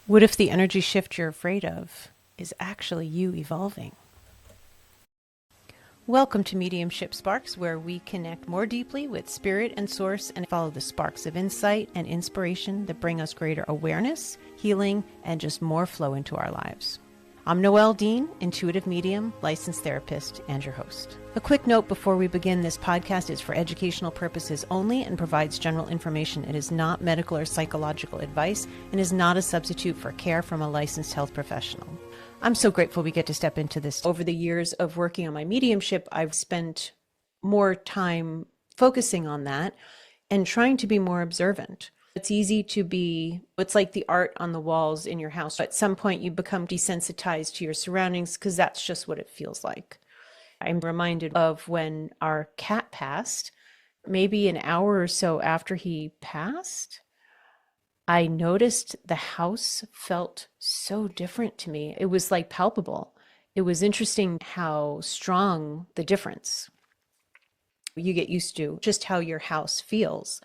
What if the energy shift you're afraid of is actually you evolving? Welcome to Mediumship Sparks, where we connect more deeply with spirit and source and follow the sparks of insight and inspiration that bring us greater awareness, healing, and just more flow into our lives. I'm Noelle Dean, intuitive medium, licensed therapist, and your host. A quick note before we begin: this podcast is for educational purposes only and provides general information. It is not medical or psychological advice and is not a substitute for care from a licensed health professional. I'm so grateful we get to step into this. Over the years of working on my mediumship, I've spent more time focusing on that and trying to be more observant. It's easy to be, it's like the art on the walls in your house. At some point, you become desensitized to your surroundings because that's just what it feels like. I'm reminded of when our cat passed, maybe an hour or so after he passed, I noticed the house felt so different to me. It was like palpable. It was interesting how strong the difference. You get used to just how your house feels.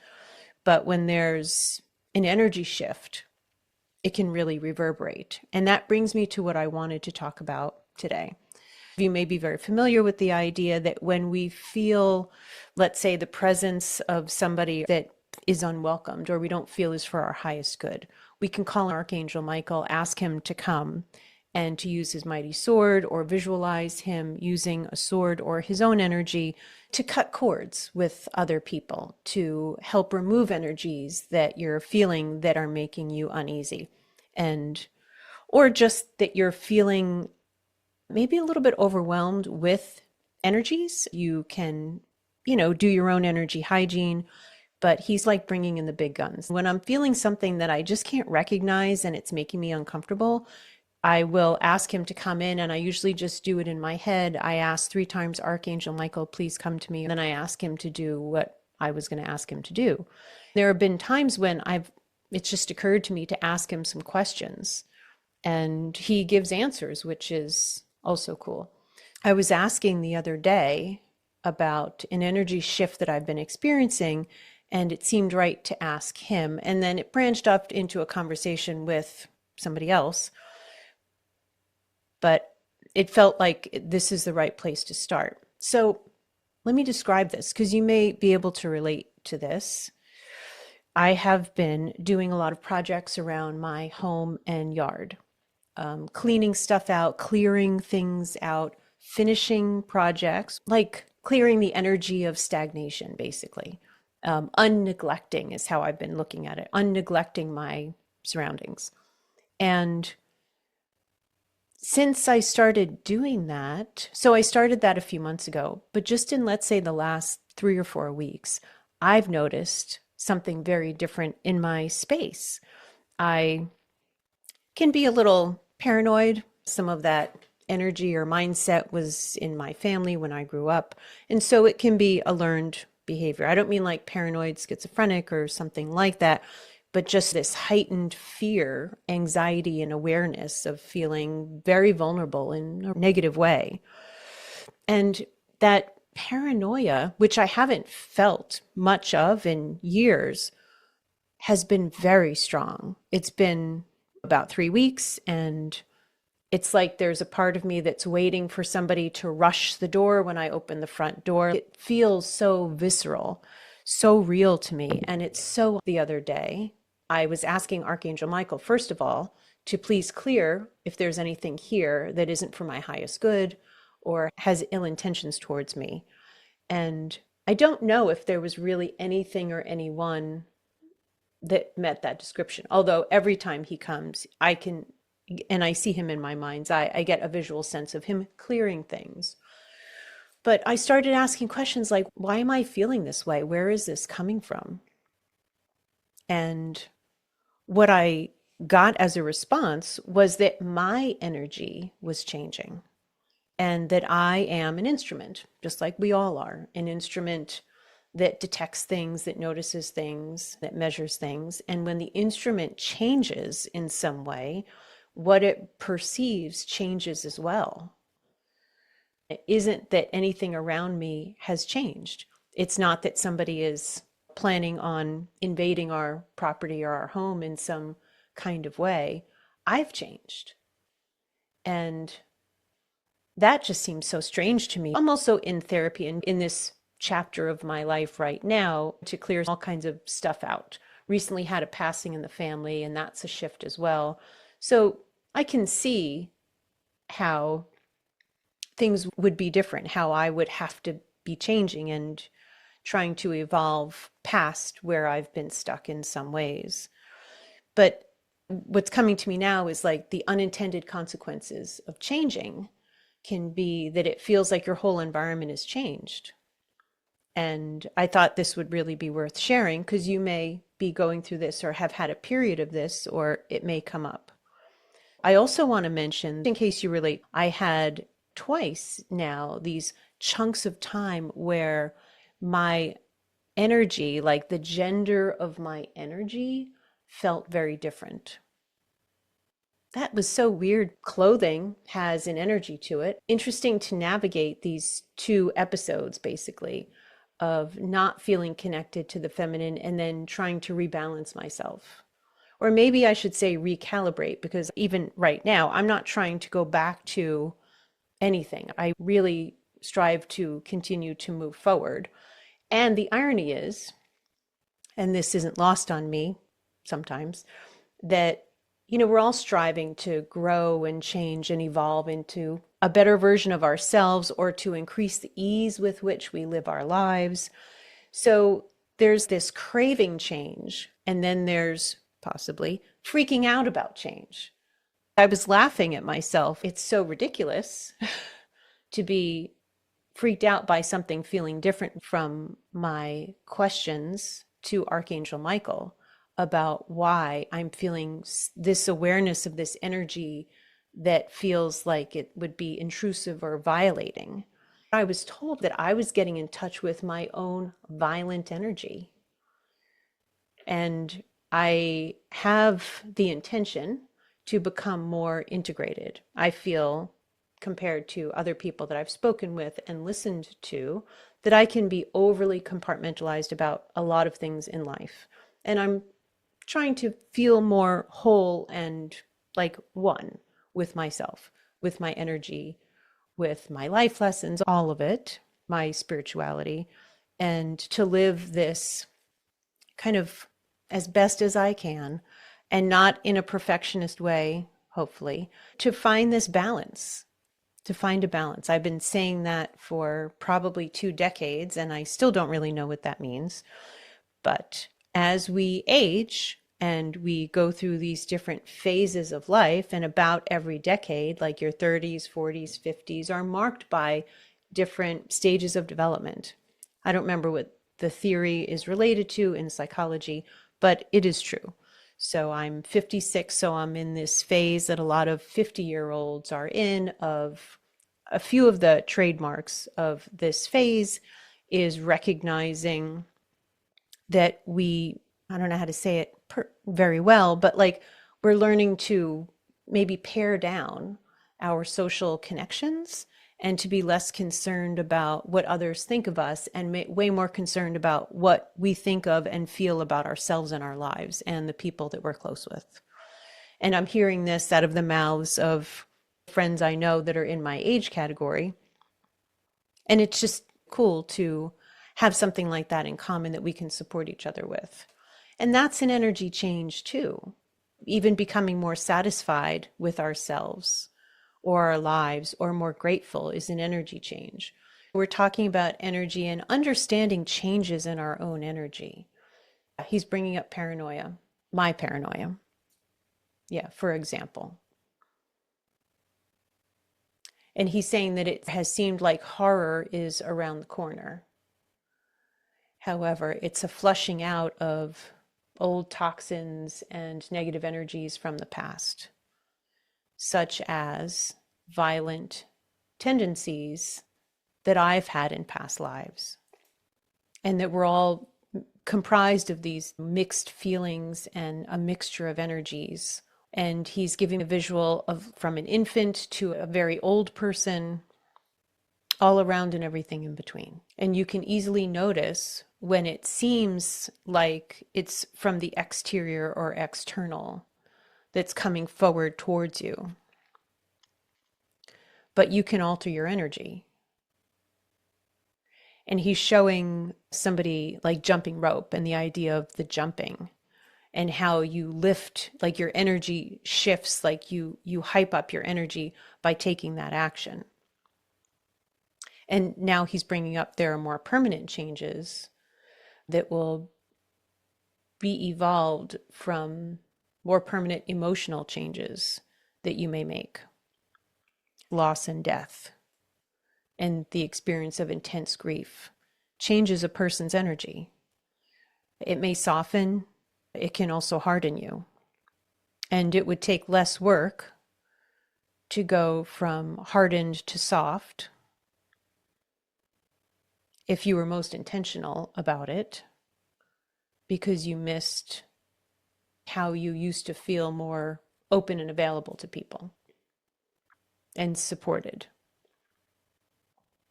But when there's an energy shift, it can really reverberate. And that brings me to what I wanted to talk about today. You may be very familiar with the idea that when we feel, let's say, the presence of somebody that is unwelcomed or we don't feel is for our highest good, we can call Archangel Michael, ask him to come and to use his mighty sword, or visualize him using a sword or his own energy to cut cords with other people, to help remove energies that you're feeling that are making you uneasy, and or just that you're feeling maybe a little bit overwhelmed with energies. You can, do your own energy hygiene, but he's like bringing in the big guns. When I'm feeling something that I just can't recognize and it's making me uncomfortable, I will ask him to come in, and I usually just do it in my head. I ask 3 times, Archangel Michael, please come to me. And then I ask him to do what I was going to ask him to do. There have been times when it's just occurred to me to ask him some questions, and he gives answers, which is also cool. I was asking the other day about an energy shift that I've been experiencing, and it seemed right to ask him. And then it branched up into a conversation with somebody else. But it felt like this is the right place to start. So let me describe this, because you may be able to relate to this. I have been doing a lot of projects around my home and yard, cleaning stuff out, clearing things out, finishing projects, like clearing the energy of stagnation, basically. Unneglecting is how I've been looking at it, unneglecting my surroundings. And since I started doing that, so I started that a few months ago, but just in, let's say, the last 3 or 4 weeks, I've noticed something very different in my space. I can be a little paranoid. Some of that energy or mindset was in my family when I grew up. And so it can be a learned behavior. I don't mean like paranoid schizophrenic or something like that, but just this heightened fear, anxiety, and awareness of feeling very vulnerable in a negative way. And that paranoia, which I haven't felt much of in years, has been very strong. It's been about 3 weeks, and it's like there's a part of me that's waiting for somebody to rush the door when I open the front door. It feels so visceral, so real to me. And it's so, the other day, I was asking Archangel Michael, first of all, to please clear if there's anything here that isn't for my highest good or has ill intentions towards me. And I don't know if there was really anything or anyone that met that description. Although every time he comes, and I see him in my mind's eye, I get a visual sense of him clearing things. But I started asking questions like, why am I feeling this way? Where is this coming from? And what I got as a response was that my energy was changing, and that I am an instrument, just like we all are, an instrument that detects things, that notices things, that measures things. And when the instrument changes in some way, what it perceives changes as well. It isn't that anything around me has changed. It's not that somebody is planning on invading our property or our home in some kind of way. I've changed. And that just seems so strange to me. I'm also in therapy and in this chapter of my life right now to clear all kinds of stuff out. Recently had a passing in the family, and that's a shift as well. So I can see how things would be different, how I would have to be changing and trying to evolve past where I've been stuck in some ways. But what's coming to me now is like the unintended consequences of changing can be that it feels like your whole environment has changed. And I thought this would really be worth sharing because you may be going through this or have had a period of this, or it may come up. I also want to mention, in case you relate, I had twice now these chunks of time where my energy, like the gender of my energy, felt very different. That was so weird. Clothing has an energy to it. Interesting to navigate these two episodes, basically, of not feeling connected to the feminine and then trying to rebalance myself. Or maybe I should say recalibrate, because even right now, I'm not trying to go back to anything. I really strive to continue to move forward. And the irony is, and this isn't lost on me sometimes, that, we're all striving to grow and change and evolve into a better version of ourselves, or to increase the ease with which we live our lives. So there's this craving change, and then there's possibly freaking out about change. I was laughing at myself. It's so ridiculous to be freaked out by something feeling different from my questions to Archangel Michael about why I'm feeling this awareness of this energy that feels like it would be intrusive or violating. I was told that I was getting in touch with my own violent energy. And I have the intention to become more integrated. I feel, compared to other people that I've spoken with and listened to, that I can be overly compartmentalized about a lot of things in life. And I'm trying to feel more whole and like one with myself, with my energy, with my life lessons, all of it, my spirituality, and to live this kind of as best as I can, and not in a perfectionist way, hopefully, to find this balance, to find a balance. I've been saying that for probably 2 decades, and I still don't really know what that means. But as we age and we go through these different phases of life, and about every decade, like your 30s, 40s, 50s, are marked by different stages of development. I don't remember what the theory is related to in psychology, but it is true. So I'm 56, so I'm in this phase that a lot of 50-year-olds are in. Of a few of the trademarks of this phase is recognizing that I don't know how to say it very well, but like we're learning to maybe pare down our social connections and to be less concerned about what others think of us, and way more concerned about what we think of and feel about ourselves and our lives and the people that we're close with. And I'm hearing this out of the mouths of friends I know that are in my age category. And it's just cool to have something like that in common that we can support each other with. And that's an energy change too. Even becoming more satisfied with ourselves or our lives, or more grateful, is an energy change. We're talking about energy and understanding changes in our own energy. He's bringing up paranoia, my paranoia. Yeah, for example. And he's saying that it has seemed like horror is around the corner. However, it's a flushing out of old toxins and negative energies from the past, such as violent tendencies that I've had in past lives. And that we're all comprised of these mixed feelings and a mixture of energies. And he's giving a visual of from an infant to a very old person, all around and everything in between. And you can easily notice when it seems like it's from the exterior or external, that's coming forward towards you. But you can alter your energy. And he's showing somebody like jumping rope and the idea of the jumping and how you lift, like your energy shifts, like you hype up your energy by taking that action. And now he's bringing up there are more permanent changes that will be evolved from more permanent emotional changes that you may make. Loss and death and the experience of intense grief changes a person's energy. It may soften, it can also harden you. And it would take less work to go from hardened to soft if you were most intentional about it, because you missed how you used to feel more open and available to people and supported.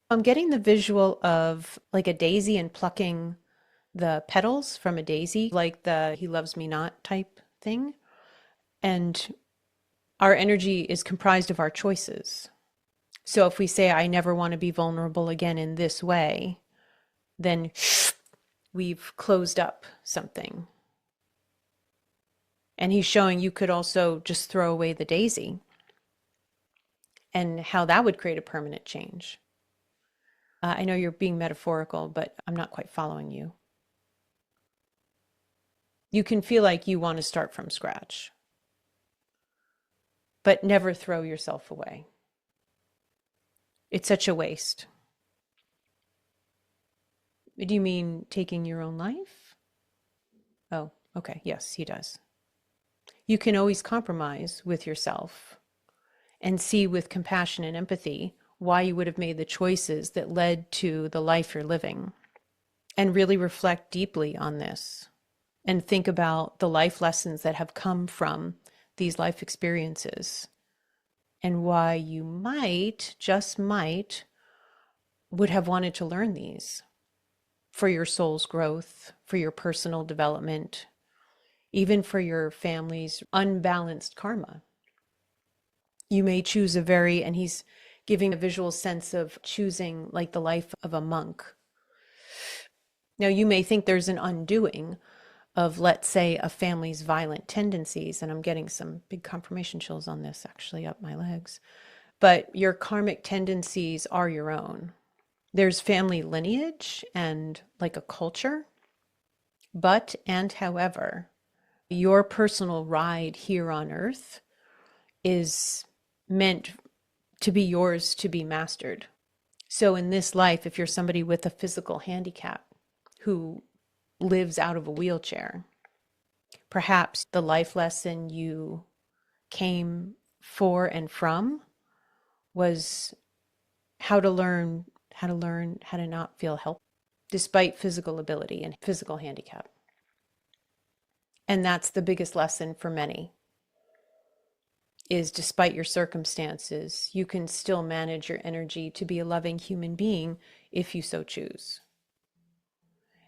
I'm getting the visual of like a daisy and plucking the petals from a daisy, like the "he loves me not" type thing. And our energy is comprised of our choices. So if we say, I never want to be vulnerable again in this way, then we've closed up something. And he's showing you could also just throw away the daisy and how that would create a permanent change. I know you're being metaphorical, but I'm not quite following you. You can feel like you want to start from scratch, but never throw yourself away. It's such a waste. Do you mean taking your own life? Oh, okay. Yes, he does. You can always compromise with yourself and see with compassion and empathy why you would have made the choices that led to the life you're living, and really reflect deeply on this and think about the life lessons that have come from these life experiences and why you might, just might, would have wanted to learn these for your soul's growth, for your personal development, even for your family's unbalanced karma. You may choose and he's giving a visual sense of choosing like the life of a monk. Now, you may think there's an undoing of, let's say, a family's violent tendencies, and I'm getting some big confirmation chills on this actually up my legs, but your karmic tendencies are your own. There's family lineage and like a culture, but and however, your personal ride here on earth is meant to be yours to be mastered. So in this life, if you're somebody with a physical handicap who lives out of a wheelchair, perhaps the life lesson you came for and from was how to not feel helpless despite physical ability and physical handicap. And that's the biggest lesson for many, is despite your circumstances, you can still manage your energy to be a loving human being if you so choose.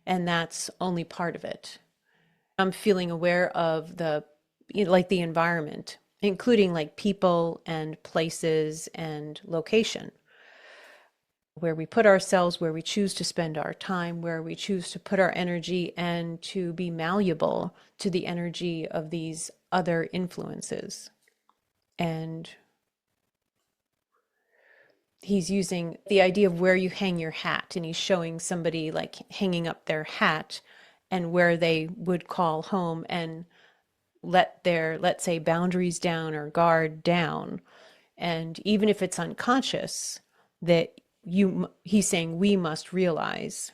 And that's only part of it. I'm feeling aware of the environment, including like people and places and location, where we put ourselves, where we choose to spend our time, where we choose to put our energy, and to be malleable to the energy of these other influences. And he's using the idea of where you hang your hat, and he's showing somebody like hanging up their hat and where they would call home and let their, let's say, boundaries down or guard down. And even if it's unconscious, that he's saying we must realize,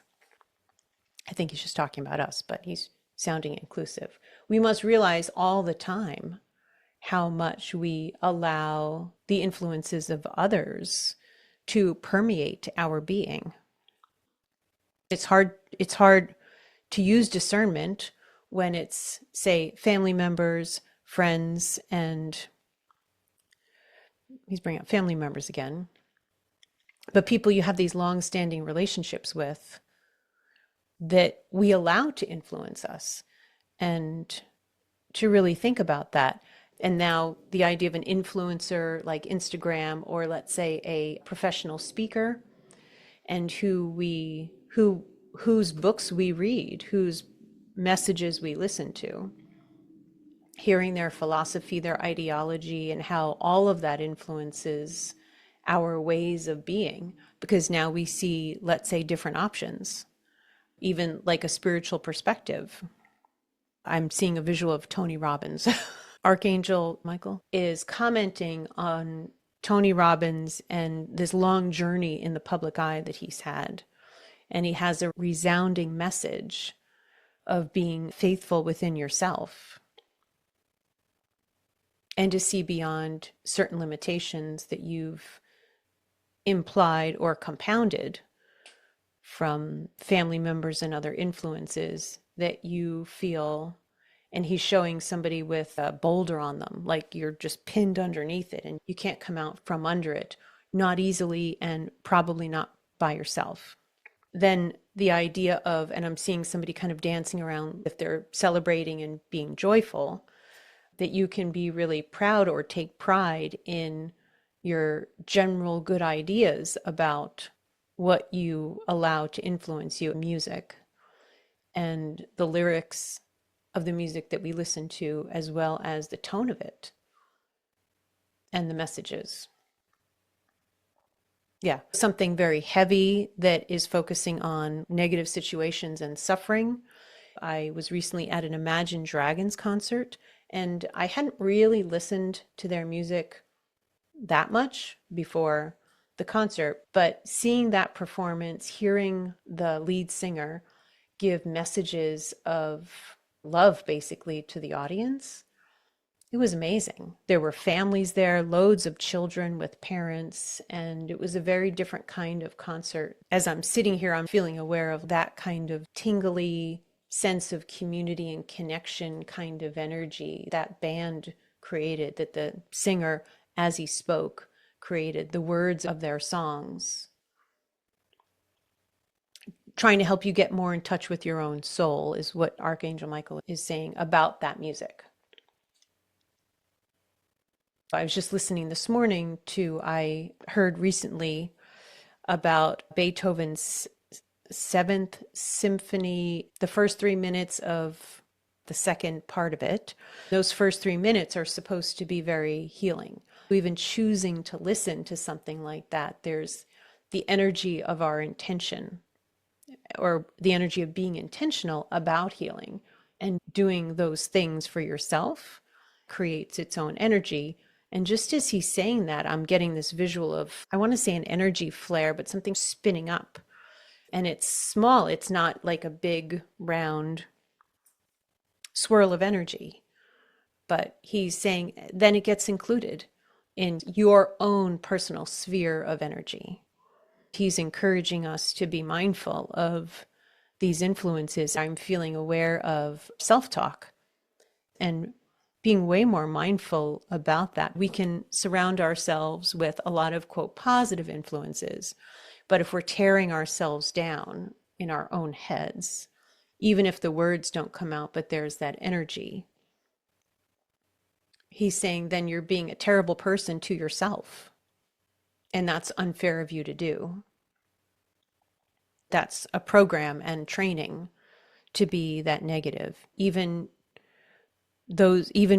I think he's just talking about us, but he's sounding inclusive. We must realize all the time how much we allow the influences of others to permeate our being. It's hard to use discernment when it's, say, family members, friends, and he's bringing up family members again, but people you have these long-standing relationships with that we allow to influence us, and to really think about that. And now the idea of an influencer like Instagram, or let's say a professional speaker, and whose books we read, whose messages we listen to, hearing their philosophy, their ideology, and how all of that influences our ways of being, because now we see, let's say, different options, even like a spiritual perspective. I'm seeing a visual of Tony Robbins. Archangel Michael is commenting on Tony Robbins and this long journey in the public eye that he's had. And he has a resounding message of being faithful within yourself and to see beyond certain limitations that you've implied or compounded from family members and other influences that you feel. And he's showing somebody with a boulder on them, like you're just pinned underneath it and you can't come out from under it, not easily and probably not by yourself. Then the idea of, and I'm seeing somebody kind of dancing around, if they're celebrating and being joyful, that you can be really proud or take pride in your general good ideas about what you allow to influence you in music and the lyrics of the music that we listen to, as well as the tone of it and the messages. Yeah, something very heavy that is focusing on negative situations and suffering. I was recently at an Imagine Dragons concert, and I hadn't really listened to their music that much before the concert, but seeing that performance, hearing the lead singer give messages of love basically to the audience, it was amazing. There were families there, loads of children with parents, and it was a very different kind of concert. As I'm sitting here, I'm feeling aware of that kind of tingly sense of community and connection kind of energy that band created, that the singer, as he spoke, created the words of their songs, trying to help you get more in touch with your own soul, is what Archangel Michael is saying about that music. I was just listening this morning to, I heard recently about Beethoven's Seventh Symphony, the first 3 minutes of the second part of it. Those first 3 minutes are supposed to be very healing. Even choosing to listen to something like that, there's the energy of our intention, or the energy of being intentional about healing, and doing those things for yourself creates its own energy. And just as he's saying that, I'm getting this visual of, I want to say an energy flare, but something spinning up. And it's small. It's not like a big round swirl of energy. But he's saying then it gets included in your own personal sphere of energy. He's encouraging us to be mindful of these influences. I'm feeling aware of self-talk and being way more mindful about that. We can surround ourselves with a lot of, quote, positive influences, but if we're tearing ourselves down in our own heads, even if the words don't come out, but there's that energy, he's saying then you're being a terrible person to yourself. And that's unfair of you to do. That's a program and training to be that negative. Even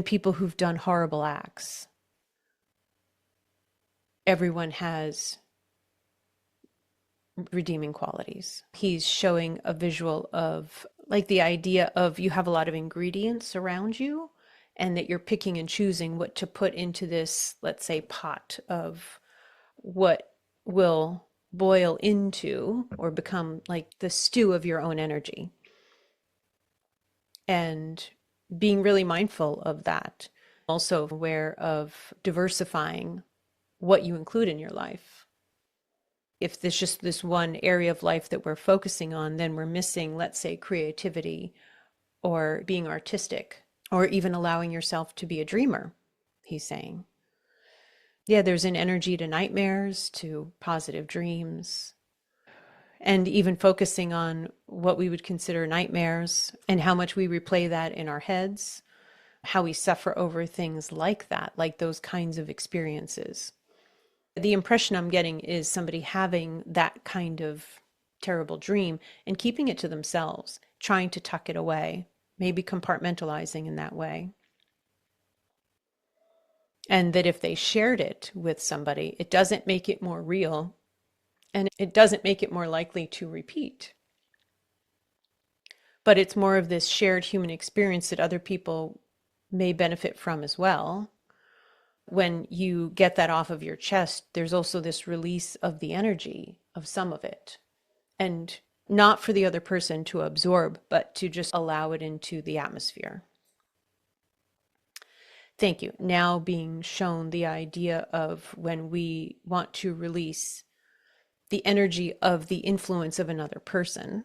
people who've done horrible acts, everyone has redeeming qualities. He's showing a visual of like the idea of you have a lot of ingredients around you and that you're picking and choosing what to put into this, let's say, pot of what will boil into or become like the stew of your own energy. And being really mindful of that. Also aware of diversifying what you include in your life. If there's just this one area of life that we're focusing on, then we're missing, let's say, creativity or being artistic, or even allowing yourself to be a dreamer, he's saying. Yeah, there's an energy to nightmares, to positive dreams, and even focusing on what we would consider nightmares and how much we replay that in our heads. how we suffer over things like that, like those kinds of experiences. The impression I'm getting is somebody having that kind of terrible dream and keeping it to themselves, trying to tuck it away, maybe compartmentalizing in that way. And that if they shared it with somebody, it doesn't make it more real and it doesn't make it more likely to repeat. But it's more of this shared human experience that other people may benefit from as well. When you get that off of your chest, there's also this release of the energy of some of it. And not for the other person to absorb, but to just allow it into the atmosphere. Thank you. Now being shown the idea of when we want to release the energy of the influence of another person.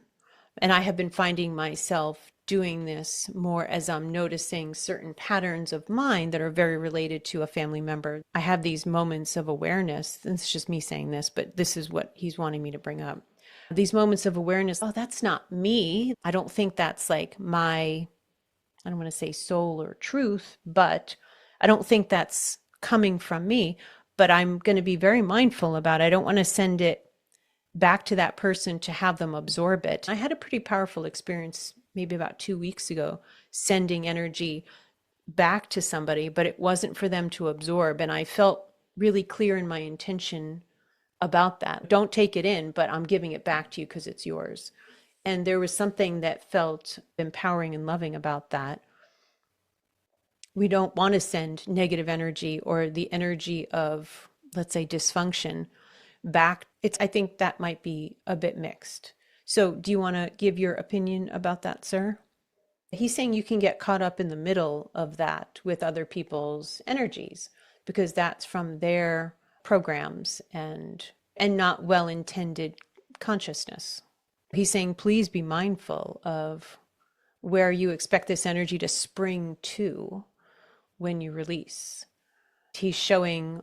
And I have been finding myself doing this more as I'm noticing certain patterns of mine that are very related to a family member. I have these moments of awareness. And it's just me saying this, but this is what he's wanting me to bring up. These moments of awareness, oh, that's not me. I don't think that's like my, I don't want to say soul or truth, but I don't think that's coming from me. But I'm going to be very mindful about it. I don't want to send it back to that person to have them absorb it. I had a pretty powerful experience maybe about 2 weeks ago, sending energy back to somebody, but it wasn't for them to absorb. And I felt really clear in my intention about that. Don't take it in, but I'm giving it back to you because it's yours. And there was something that felt empowering and loving about that. We don't want to send negative energy or the energy of, let's say, dysfunction back. I think that might be a bit mixed. So do you want to give your opinion about that, sir? He's saying you can get caught up in the middle of that with other people's energies because that's from their programs and not well-intended consciousness. He's saying, please be mindful of where you expect this energy to spring to when you release. He's showing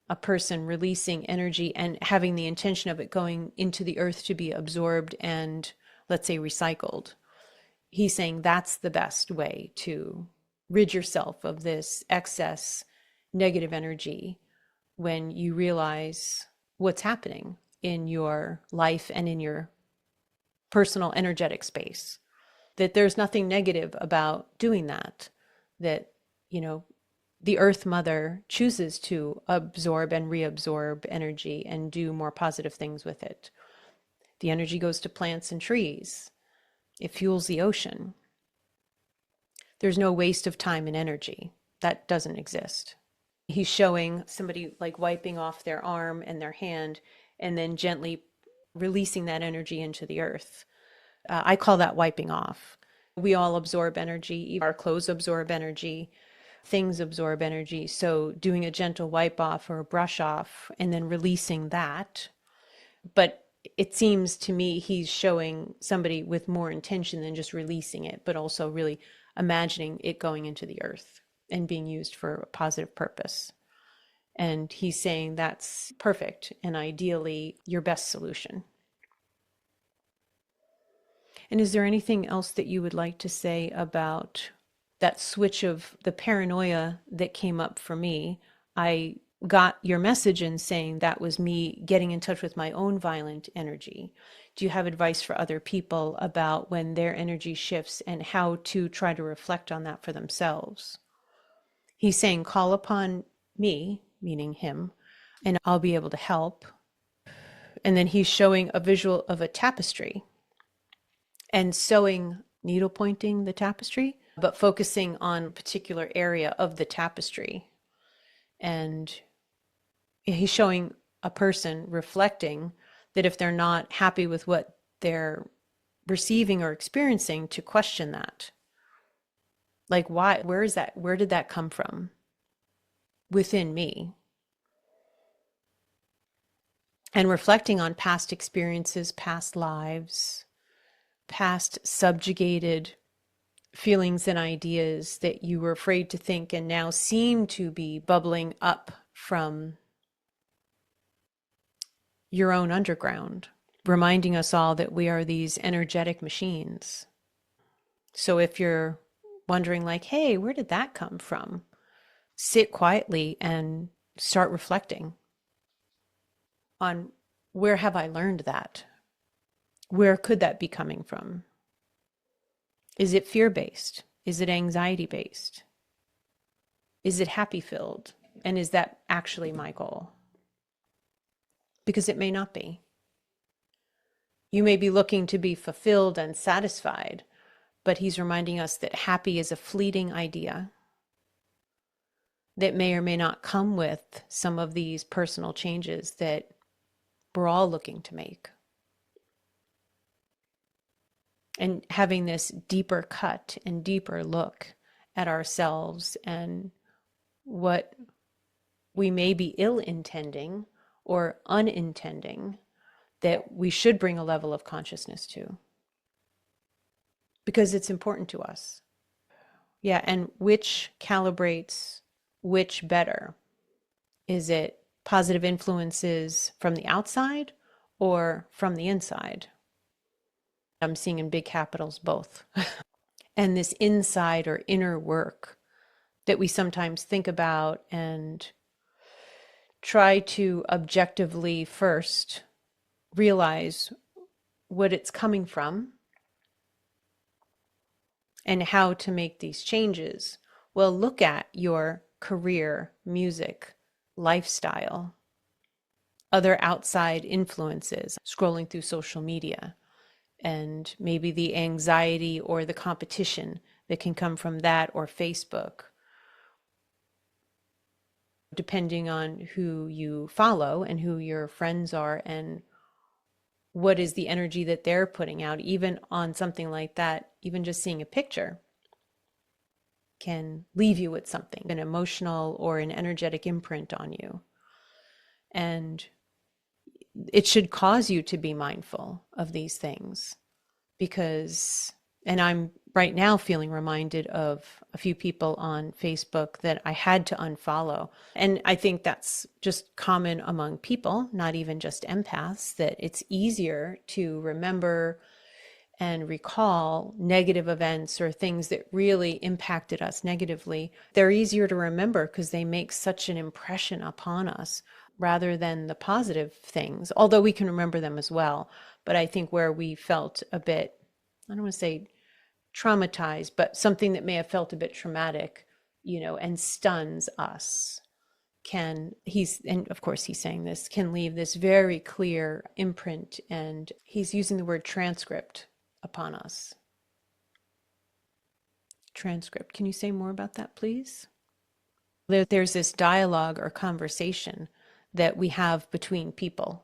a person releasing energy and having the intention of it going into the earth to be absorbed and, let's say, recycled. He's saying that's the best way to rid yourself of this excess negative energy when you realize what's happening in your life and in your personal energetic space. That there's nothing negative about doing that, that, the Earth Mother chooses to absorb and reabsorb energy and do more positive things with it. The energy goes to plants and trees. It fuels the ocean. There's no waste of time and energy. That doesn't exist. He's showing somebody like wiping off their arm and their hand and then gently releasing that energy into the earth. I call that wiping off. We all absorb energy. Our clothes absorb energy. Things absorb energy. So doing a gentle wipe off or a brush off and then releasing that. But it seems to me he's showing somebody with more intention than just releasing it, but also really imagining it going into the earth and being used for a positive purpose. And he's saying that's perfect and ideally your best solution. And is there anything else that you would like to say about that switch of the paranoia that came up for me? I got your message in saying that was me getting in touch with my own violent energy. Do you have advice for other people about when their energy shifts and how to try to reflect on that for themselves? He's saying, call upon me, meaning him, and I'll be able to help. And then he's showing a visual of a tapestry and sewing, needle pointing the tapestry, but focusing on a particular area of the tapestry. And he's showing a person reflecting that if they're not happy with what they're receiving or experiencing, to question that. Like, why? Where is that? Where did that come from? Within me. And reflecting on past experiences, past lives, past subjugated feelings and ideas that you were afraid to think and now seem to be bubbling up from your own underground, reminding us all that we are these energetic machines. So if you're wondering like, hey, where did that come from? Sit quietly and start reflecting on, where have I learned that? Where could that be coming from? Is it fear-based? Is it anxiety-based? Is it happy-filled? And is that actually my goal? Because it may not be. You may be looking to be fulfilled and satisfied, but he's reminding us that happy is a fleeting idea that may or may not come with some of these personal changes that we're all looking to make. And having this deeper cut and deeper look at ourselves and what we may be ill-intending or unintending that we should bring a level of consciousness to, because it's important to us. Yeah, and which calibrates which better? Is it positive influences from the outside or from the inside? I'm seeing in big capitals both. And this inside or inner work that we sometimes think about and try to objectively first realize what it's coming from and how to make these changes. Well, look at your career, music, lifestyle, other outside influences, scrolling through social media, and maybe the anxiety or the competition that can come from that, or Facebook, depending on who you follow and who your friends are and what is the energy that they're putting out. Even on something like that, even just seeing a picture can leave you with something, an emotional or an energetic imprint on you. And it should cause you to be mindful of these things, because, and I'm right now feeling reminded of a few people on Facebook that I had to unfollow. And I think that's just common among people, not even just empaths, that it's easier to remember and recall negative events or things that really impacted us negatively. They're easier to remember because they make such an impression upon us rather than the positive things, although we can remember them as well. But I think where we felt a bit, I don't want to say traumatized, but something that may have felt a bit traumatic, and stuns us, and of course he's saying this, can leave this very clear imprint, and he's using the word transcript upon us. Transcript. Can you say more about that, please? There's this dialogue or conversation that we have between people.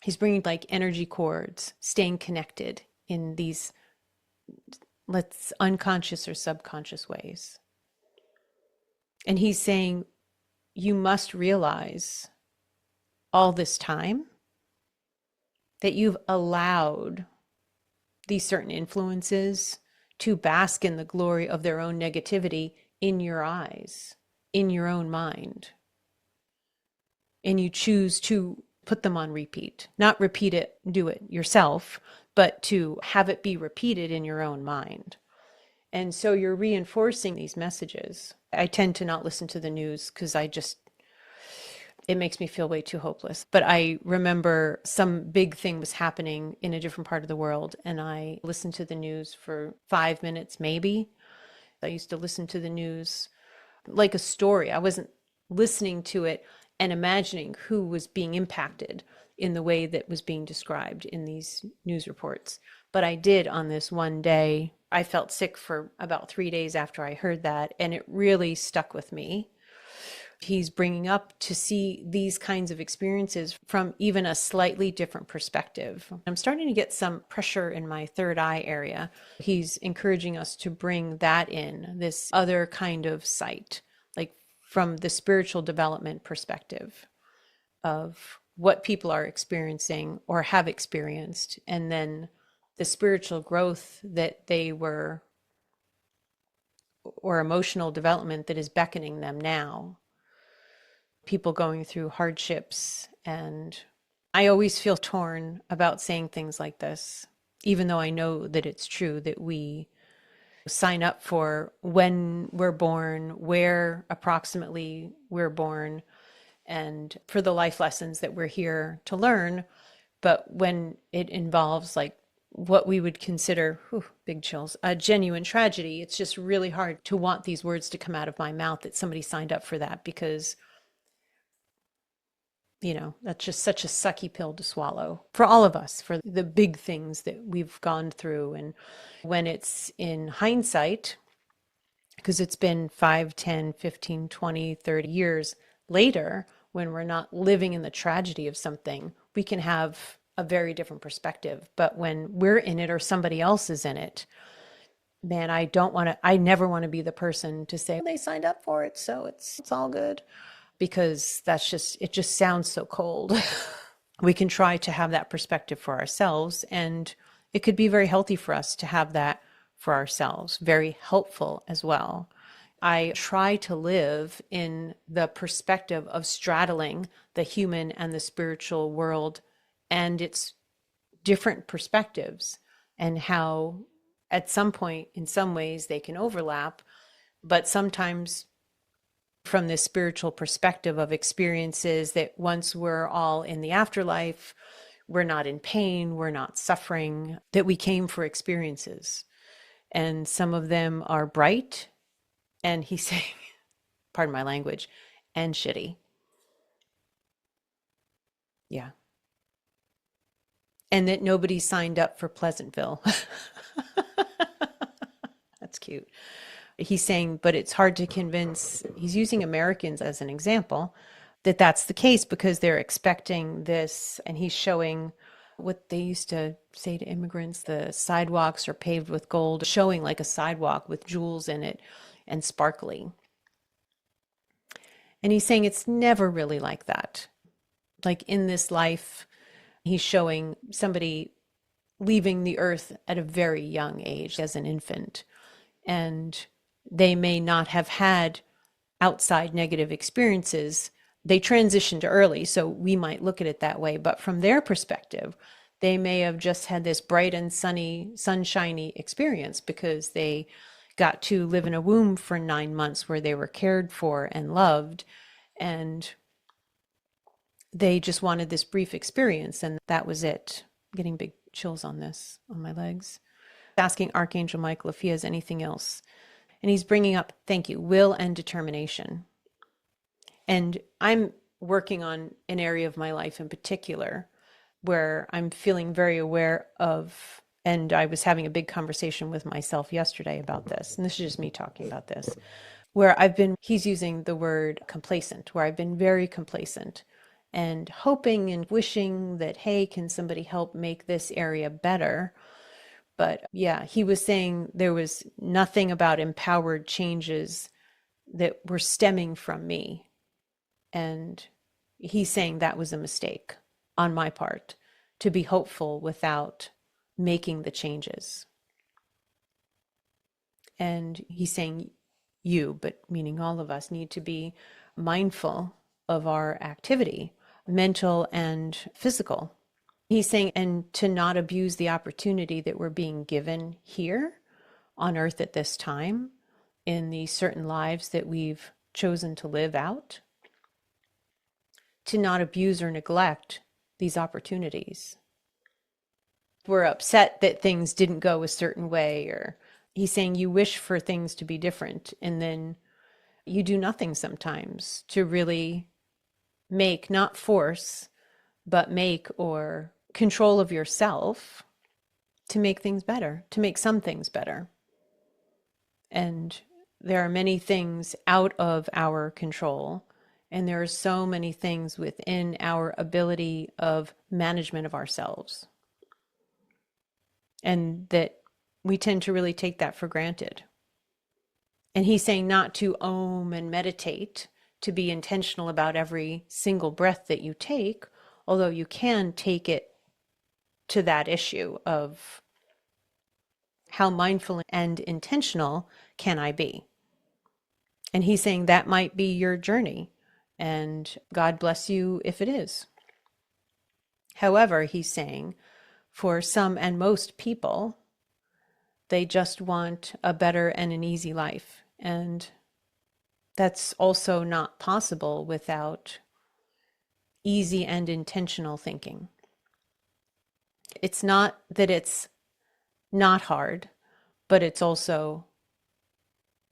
He's bringing like energy cords, staying connected in these, let's unconscious or subconscious ways. And he's saying, you must realize all this time that you've allowed these certain influences to bask in the glory of their own negativity in your eyes, in your own mind. And you choose to put them on repeat, not repeat it, do it yourself, but to have it be repeated in your own mind. And so you're reinforcing these messages. I tend to not listen to the news because it makes me feel way too hopeless. But I remember some big thing was happening in a different part of the world, and I listened to the news for 5 minutes, maybe. I used to listen to the news like a story. I wasn't listening to it and imagining who was being impacted in the way that was being described in these news reports. But I did on this one day. I felt sick for about 3 days after I heard that, and it really stuck with me. He's bringing up to see these kinds of experiences from even a slightly different perspective. I'm starting to get some pressure in my third eye area. He's encouraging us to bring that in, this other kind of sight, like from the spiritual development perspective of what people are experiencing or have experienced, and then the spiritual growth that they were, or emotional development that is beckoning them now. People going through hardships, and I always feel torn about saying things like this, even though I know that it's true, that we sign up for when we're born, where approximately we're born, and for the life lessons that we're here to learn. But when it involves like what we would consider, whew, big chills, a genuine tragedy, it's just really hard to want these words to come out of my mouth that somebody signed up for that, because that's just such a sucky pill to swallow for all of us, for the big things that we've gone through. And when it's in hindsight, because it's been 5, 10, 15, 20, 30 years later, when we're not living in the tragedy of something, we can have a very different perspective. But when we're in it or somebody else is in it, man, I never want to be the person to say they signed up for it, so it's all good, because it just sounds so cold. We can try to have that perspective for ourselves, and it could be very healthy for us to have that for ourselves, very helpful as well. I try to live in the perspective of straddling the human and the spiritual world and its different perspectives, and how at some point, in some ways, they can overlap, but sometimes from this spiritual perspective of experiences that once we're all in the afterlife, we're not in pain, we're not suffering, that we came for experiences. And some of them are bright, and he's saying, pardon my language, and shitty. Yeah. And that nobody signed up for Pleasantville. That's cute. He's saying, but it's hard to convince, he's using Americans as an example, that that's the case, because they're expecting this. And he's showing what they used to say to immigrants, the sidewalks are paved with gold, showing like a sidewalk with jewels in it and sparkly. And he's saying it's never really like that. Like in this life, he's showing somebody leaving the earth at a very young age as an infant, and they may not have had outside negative experiences. They transitioned early, so we might look at it that way. But from their perspective, they may have just had this bright and sunny, sunshiny experience because they got to live in a womb for 9 months where they were cared for and loved. And they just wanted this brief experience, and that was it. I'm getting big chills on this, on my legs. Asking Archangel Michael if he has anything else. And he's bringing up, thank you, will and determination. And I'm working on an area of my life in particular where I'm feeling very aware of, and I was having a big conversation with myself yesterday about this, and this is just me talking about this, where he's using the word complacent, where I've been very complacent and hoping and wishing that, hey, can somebody help make this area better? But yeah, he was saying there was nothing about empowered changes that were stemming from me. And he's saying that was a mistake on my part, to be hopeful without making the changes. And he's saying but meaning all of us, need to be mindful of our activity, mental and physical. He's saying, and to not abuse the opportunity that we're being given here on earth at this time, in the certain lives that we've chosen to live out, to not abuse or neglect these opportunities. We're upset that things didn't go a certain way, or he's saying you wish for things to be different, and then you do nothing sometimes to really make, not force, but make, or control of yourself to make things better, to make some things better. And there are many things out of our control, and there are so many things within our ability of management of ourselves. And that we tend to really take that for granted. And he's saying not to om and meditate, to be intentional about every single breath that you take, although you can take it to that issue of how mindful and intentional can I be? And he's saying that might be your journey, and God bless you if it is. However, he's saying for some and most people, They just want a better and an easy life. And that's also not possible without easy and intentional thinking. It's not that it's not hard, but it's also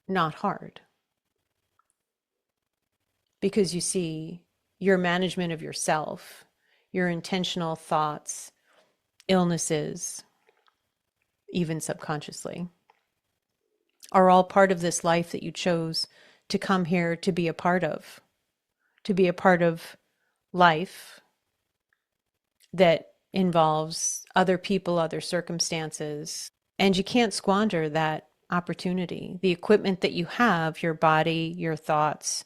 not hard. Because you see, your management of yourself, your intentional thoughts, illnesses, even subconsciously, are all part of this life that you chose to come here to be a part of life that involves other people, other circumstances, and you can't squander that opportunity. The equipment that you have, your body, your thoughts,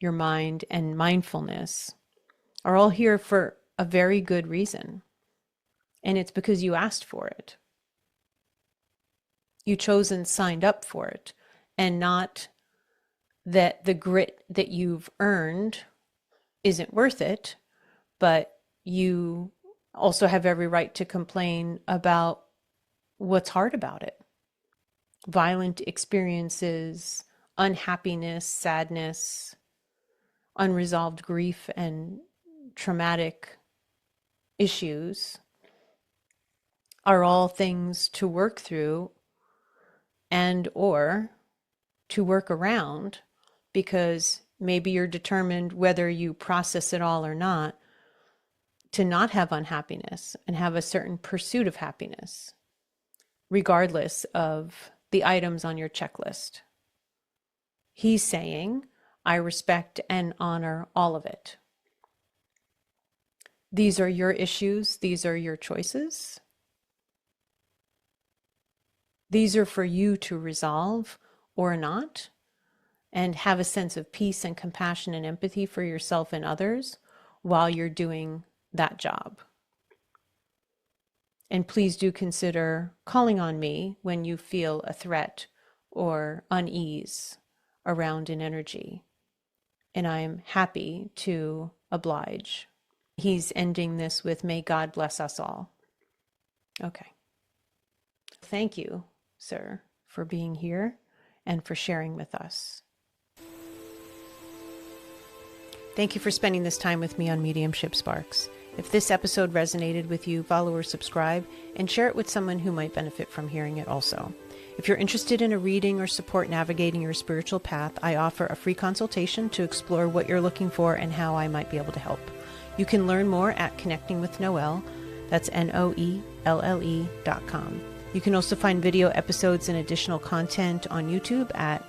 your mind, and mindfulness, are all here for a very good reason. And it's because you asked for it. You chose and signed up for it, and not that the grit that you've earned isn't worth it, but you also have every right to complain about what's hard about it. Violent experiences, unhappiness, sadness, unresolved grief, and traumatic issues are all things to work through and or to work around, because maybe you're determined, whether you process it all or not, to not have unhappiness and have a certain pursuit of happiness, regardless of the items on your checklist. He's saying, I respect and honor all of it. These are your issues. These are your choices. These are for you to resolve or not, and have a sense of peace and compassion and empathy for yourself and others while you're doing that job. And please do consider calling on me when you feel a threat or unease around an energy. And I'm happy to oblige. He's ending this with, may God bless us all. Okay. Thank you, sir, for being here and for sharing with us. Thank you for spending this time with me on Mediumship Sparks. If this episode resonated with you, follow or subscribe, and share it with someone who might benefit from hearing it also. If you're interested in a reading or support navigating your spiritual path, I offer a free consultation to explore what you're looking for and how I might be able to help. You can learn more at Connecting with Noelle. That's NOELLE.com. You can also find video episodes and additional content on YouTube at